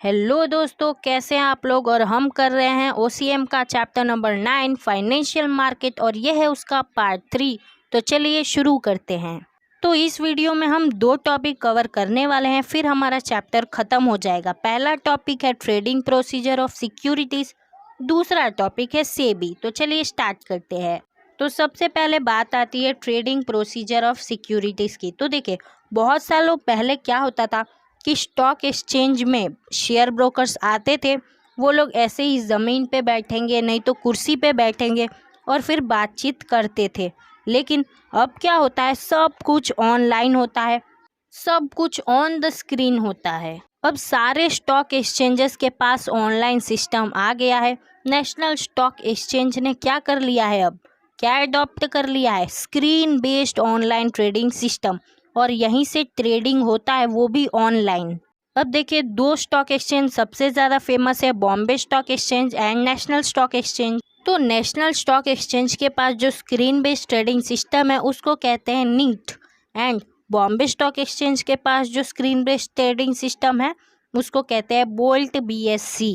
Hello दोस्तों, कैसे हैं आप लोग। और हम कर रहे हैं OCM का चैप्टर नंबर 9 फाइनेंशियल मार्केट और ये है उसका पार्ट 3। तो चलिए शुरू करते हैं। तो इस वीडियो में हम 2 टॉपिक कवर करने वाले हैं, फिर हमारा चैप्टर ख़त्म हो जाएगा। पहला टॉपिक है ट्रेडिंग प्रोसीजर ऑफ सिक्योरिटीज़, दूसरा टॉपिक है सेबी। तो चलिए स्टार्ट करते हैं। तो सबसे पहले बात आती है ट्रेडिंग प्रोसीजर ऑफ सिक्योरिटीज़ की। तो देखिए, बहुत सालों पहले क्या होता था कि स्टॉक एक्सचेंज में शेयर ब्रोकर्स आते थे। वो लोग ऐसे ही ज़मीन पे बैठेंगे, नहीं तो कुर्सी पे बैठेंगे और फिर बातचीत करते थे। लेकिन अब क्या होता है, सब कुछ ऑनलाइन होता है, सब कुछ ऑन द स्क्रीन होता है। अब सारे स्टॉक एक्सचेंजेस के पास ऑनलाइन सिस्टम आ गया है। नेशनल स्टॉक एक्सचेंज ने क्या कर लिया है, अब क्या अडॉप्ट कर लिया है, screen based online trading system. और यहीं से ट्रेडिंग होता है, वो भी ऑनलाइन। अब देखिए, 2 स्टॉक एक्सचेंज सबसे ज़्यादा फेमस है, Bombay stock exchange and national stock exchange. तो नेशनल स्टॉक एक्सचेंज के पास जो स्क्रीन बेस्ड ट्रेडिंग सिस्टम है उसको कहते हैं NEAT, and Bombay stock exchange के पास जो स्क्रीन बेस्ड ट्रेडिंग सिस्टम है उसको कहते हैं बोल्ट BSC।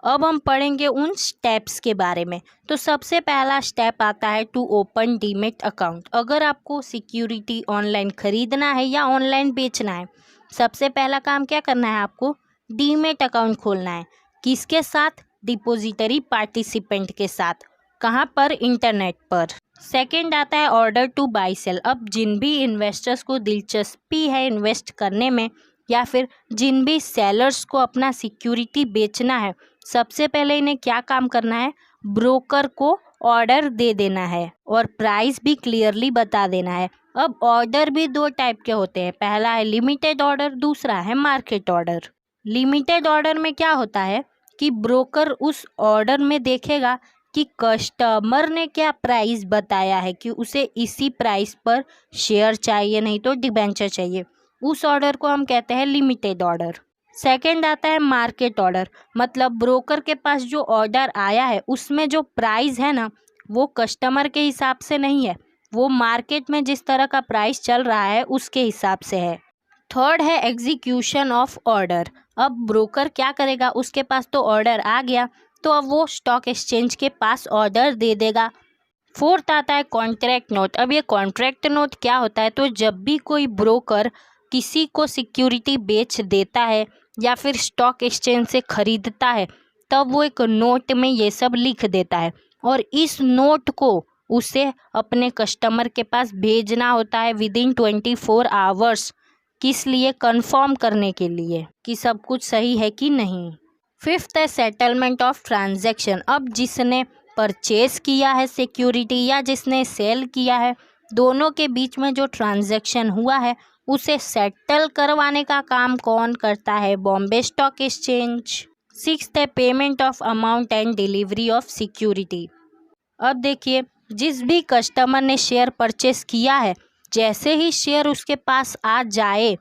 अब हम पढ़ेंगे उन स्टेप्स के बारे में। तो सबसे पहला स्टेप आता है टू ओपन डीमेट अकाउंट। अगर आपको सिक्योरिटी ऑनलाइन खरीदना है या ऑनलाइन बेचना है, सबसे पहला काम क्या करना है, आपको डीमेट अकाउंट खोलना है। किसके साथ? डिपॉजिटरी पार्टिसिपेंट के साथ। कहाँ पर? इंटरनेट पर। सेकंड आता है ऑर्डर टू बाई सेल। अब जिन भी इन्वेस्टर्स को दिलचस्पी है इन्वेस्ट करने में, या फिर जिन भी सेलर्स को अपना सिक्योरिटी बेचना है, सबसे पहले इन्हें क्या काम करना है, ब्रोकर को ऑर्डर दे देना है और प्राइस भी क्लियरली बता देना है। अब ऑर्डर भी 2 टाइप के होते हैं, पहला है लिमिटेड ऑर्डर, दूसरा है मार्केट ऑर्डर। लिमिटेड ऑर्डर में क्या होता है कि ब्रोकर उस ऑर्डर में देखेगा कि कस्टमर ने क्या प्राइस बताया है, कि उसे इसी प्राइस पर शेयर चाहिए, नहीं तो डिबेंचर चाहिए। उस ऑर्डर को हम कहते हैं लिमिटेड ऑर्डर। सेकंड आता है मार्केट ऑर्डर, मतलब ब्रोकर के पास जो ऑर्डर आया है उसमें जो प्राइस है ना, वो कस्टमर के हिसाब से नहीं है, वो मार्केट में जिस तरह का प्राइस चल रहा है उसके हिसाब से है। थर्ड है एग्जीक्यूशन ऑफ ऑर्डर। अब ब्रोकर क्या करेगा, उसके पास तो ऑर्डर आ गया, तो अब वो स्टॉक एक्सचेंज के पास ऑर्डर दे देगा। फोर्थ आता है कॉन्ट्रैक्ट नोट। अब ये कॉन्ट्रैक्ट नोट क्या होता है, तो जब भी कोई ब्रोकर किसी को सिक्योरिटी बेच देता है या फिर स्टॉक एक्सचेंज से खरीदता है, तब वो एक नोट में ये सब लिख देता है और इस नोट को उसे अपने कस्टमर के पास भेजना होता है विदिन 24 आवर्स। किस लिए? कंफर्म करने के लिए कि सब कुछ सही है कि नहीं। फिफ्थ है सेटलमेंट ऑफ ट्रांजैक्शन। अब जिसने परचेज किया है सिक्योरिटी या जिसने सेल किया है, दोनों के बीच में जो ट्रांजैक्शन हुआ है उसे सेटल करवाने का काम कौन करता है? Bombay stock exchange. सिक्स्थ है payment of amount and delivery of security. अब देखिए, जिस भी कस्टमर ने शेयर परचेस किया है, जैसे ही शेयर उसके पास आ जाए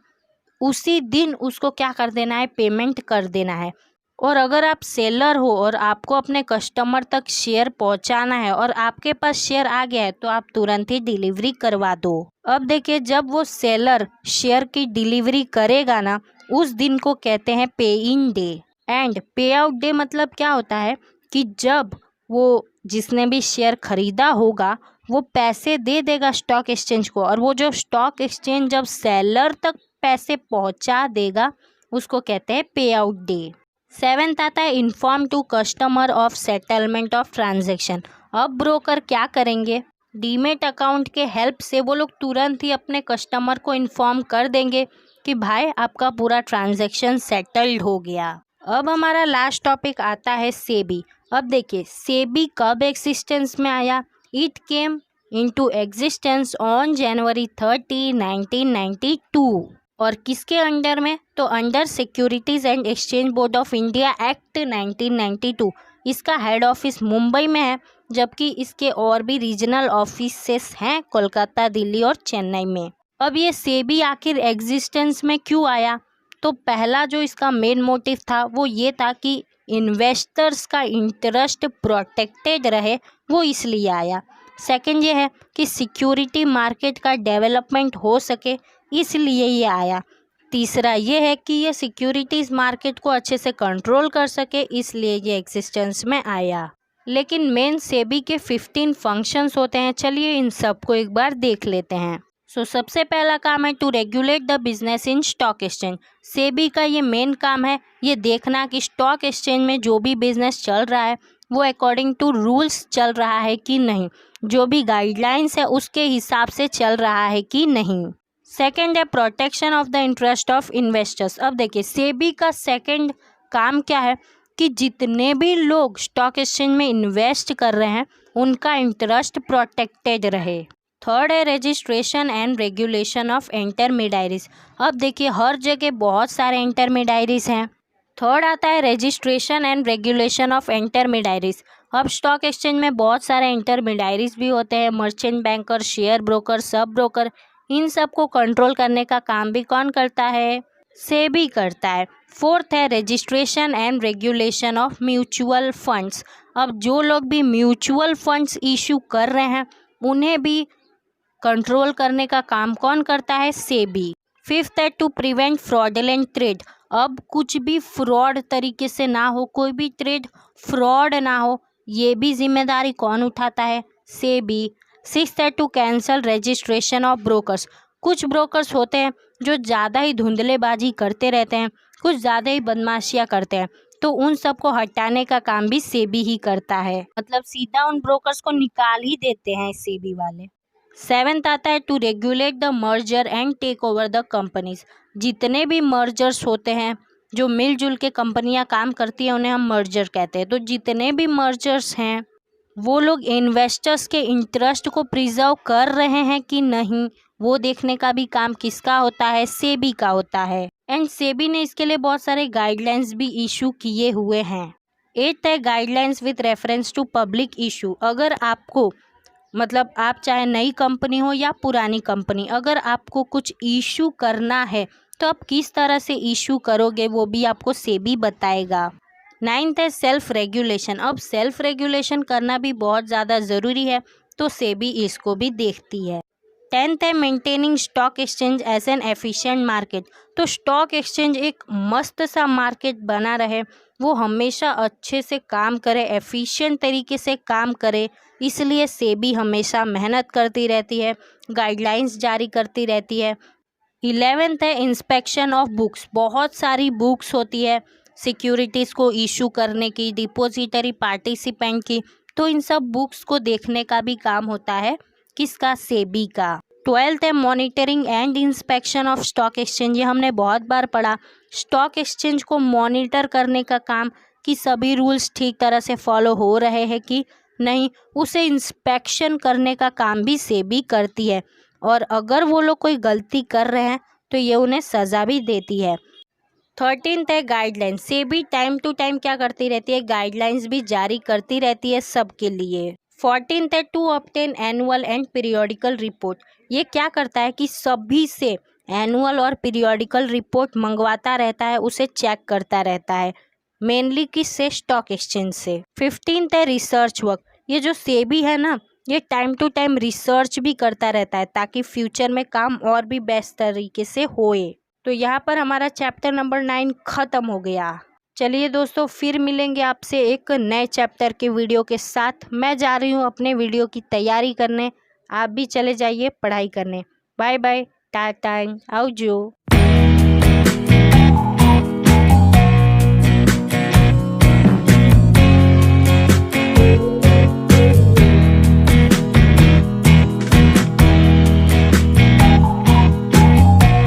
उसी दिन उसको क्या कर देना है, पेमेंट कर देना है। और अगर आप सेलर हो और आपको अपने कस्टमर तक शेयर पहुंचाना है और आपके पास शेयर आ गया है, तो आप तुरंत ही डिलीवरी करवा दो। अब देखिए, जब वो सेलर शेयर की डिलीवरी करेगा ना, उस दिन को कहते हैं पे इन डे। एंड पे आउट डे मतलब क्या होता है कि जब वो जिसने भी शेयर खरीदा होगा वो पैसे दे देगा स्टॉक एक्सचेंज को, और वो जो स्टॉक एक्सचेंज जब सेलर तक पैसे पहुंचा देगा उसको कहते हैं पे आउट डे। सेवेंथ आता है inform to customer of settlement of transaction. अब ब्रोकर क्या करेंगे, डीमेट अकाउंट के हेल्प से वो लोग तुरंत ही अपने कस्टमर को इन्फॉर्म कर देंगे कि भाई आपका पूरा ट्रांजैक्शन सेटल्ड हो गया। अब हमारा लास्ट टॉपिक आता है सेबी। अब देखिए, सेबी कब एक्सिस्टेंस में आया? It came into existence on January 30, 1992। और किसके अंडर में? तो under securities and exchange board of India act 1992। इसका हेड ऑफिस मुंबई में है, जबकि इसके और भी रीजनल ऑफिसेस हैं कोलकाता, दिल्ली और चेन्नई में। अब ये सेबी आखिर एग्जिस्टेंस में क्यों आया? तो पहला जो इसका मेन मोटिव था वो ये था कि इन्वेस्टर्स का इंटरेस्ट प्रोटेक्टेड रहे, वो इसलिए आया। सेकंड ये है कि सिक्योरिटी मार्केट का डेवलपमेंट हो सके, इसलिए ये आया। तीसरा ये है कि ये सिक्योरिटीज़ मार्केट को अच्छे से कंट्रोल कर सके, इसलिए ये एग्जिस्टेंस में आया। लेकिन मेन सेबी के 15 फंक्शंस होते हैं। चलिए इन सब को एक बार देख लेते हैं। सबसे पहला काम है to regulate the business in stock exchange. SEBI का ये मेन काम है ये देखना कि स्टॉक एक्सचेंज में जो भी बिजनेस चल रहा है वो अकॉर्डिंग टू रूल्स चल रहा है कि नहीं, जो भी गाइडलाइंस है उसके हिसाब से चल रहा है कि नहीं। सेकेंड है protection of the interest of investors. अब देखिए सेबी का सेकेंड काम क्या है कि जितने भी लोग स्टॉक एक्सचेंज में इन्वेस्ट कर रहे हैं उनका इंटरेस्ट प्रोटेक्टेड रहे। थर्ड है registration and regulation of intermediaries. अब देखिए हर जगह बहुत सारे इंटरमीडियरीज हैं। थर्ड आता है registration and regulation of intermediaries. अब स्टॉक एक्सचेंज में बहुत सारे इंटरमीडियरीज भी होते हैं, merchant banker, share broker, sub broker. इन सब को कंट्रोल करने का काम भी कौन करता है? सेबी करता है। फोर्थ है registration and regulation of mutual funds. अब जो लोग भी म्यूचुअल फंड्स इशू कर रहे हैं उन्हें भी कंट्रोल करने का काम कौन करता है? सेबी। फिफ्थ है टू प्रिवेंट फ्रॉडलेंट ट्रेड। अब कुछ भी फ्रॉड तरीके से ना हो, कोई भी ट्रेड फ्रॉड ना हो, ये भी जिम्मेदारी कौन उठाता है? सेबी। सिक्स्थ है to cancel registration of brokers. कुछ ब्रोकर्स होते हैं जो ज़्यादा ही धुंधलेबाजी करते रहते हैं, कुछ ज़्यादा ही बदमाशियाँ करते हैं, तो उन सब को हटाने का काम भी सेबी ही करता है। मतलब सीधा उन ब्रोकर्स को निकाल ही देते हैं सेबी वाले। सेवेंथ आता है to regulate the merger and take over the companies. जितने भी मर्जर्स होते हैं, जो मिलजुल के कंपनियां काम करती हैं उन्हें हम मर्जर कहते हैं। तो जितने भी मर्जर्स हैं वो लोग इन्वेस्टर्स के इंटरेस्ट को प्रिजर्व कर रहे हैं कि नहीं, वो देखने का भी काम किसका होता है? सेबी का होता है। एंड सेबी ने इसके लिए बहुत सारे गाइडलाइंस भी इशू किए हुए हैं। एट्थ है guidelines with reference to public issue. अगर आपको मतलब आप चाहे नई कंपनी हो या पुरानी कंपनी, अगर आपको कुछ इशू करना है तो आप किस तरह से इशू करोगे वो भी आपको सेबी बताएगा। नाइन्थ है सेल्फ रेगुलेशन। अब सेल्फ रेगुलेशन करना भी बहुत ज़्यादा ज़रूरी है, तो सेबी इसको भी देखती है। टेंथ है maintaining stock exchange as an efficient market. तो स्टॉक एक्सचेंज एक मस्त सा मार्केट बना रहे, वो हमेशा अच्छे से काम करे, एफिशिएंट तरीके से काम करे, इसलिए सेबी हमेशा मेहनत करती रहती है, गाइडलाइंस जारी करती रहती है। 11th है इंस्पेक्शन ऑफ बुक्स। बहुत सारी बुक्स होती है सिक्योरिटीज़ को इशू करने की, डिपॉजिटरी पार्टिसिपेंट की, तो इन सब बुक्स को देखने का भी काम होता है किसका? सेबी का। 12th है monitoring and inspection of stock exchange. ये हमने बहुत बार पढ़ा। स्टॉक एक्सचेंज को मॉनिटर करने का काम कि सभी रूल्स ठीक तरह से फॉलो हो रहे हैं कि नहीं, उसे इंस्पेक्शन करने का काम भी सेबी करती है, और अगर वो लोग कोई गलती कर रहे हैं तो ये उन्हें सज़ा भी देती है। 13th है guidelines. SEBI time to time क्या करती रहती है? गाइडलाइंस भी जारी करती रहती है सबके लिए। 14th है to obtain annual and periodical report. ये क्या करता है कि सभी से एनुअल और पीरियोडिकल रिपोर्ट मंगवाता रहता है, उसे चेक करता रहता है, मेनली किससे? स्टॉक एक्सचेंज से। 15th है रिसर्च वर्क। ये जो सेबी है ना, ये टाइम टू टाइम रिसर्च भी करता रहता है ताकि फ्यूचर में काम और भी बेस्ट तरीके से होए। तो यहाँ पर हमारा चैप्टर नंबर 9 ख़त्म हो गया। चलिए दोस्तों, फिर मिलेंगे आपसे एक नए चैप्टर के वीडियो के साथ। मैं जा रही हूँ अपने वीडियो की तैयारी करने, आप भी चले जाइए पढ़ाई करने। बाय बाय, टाटा, आओ जो।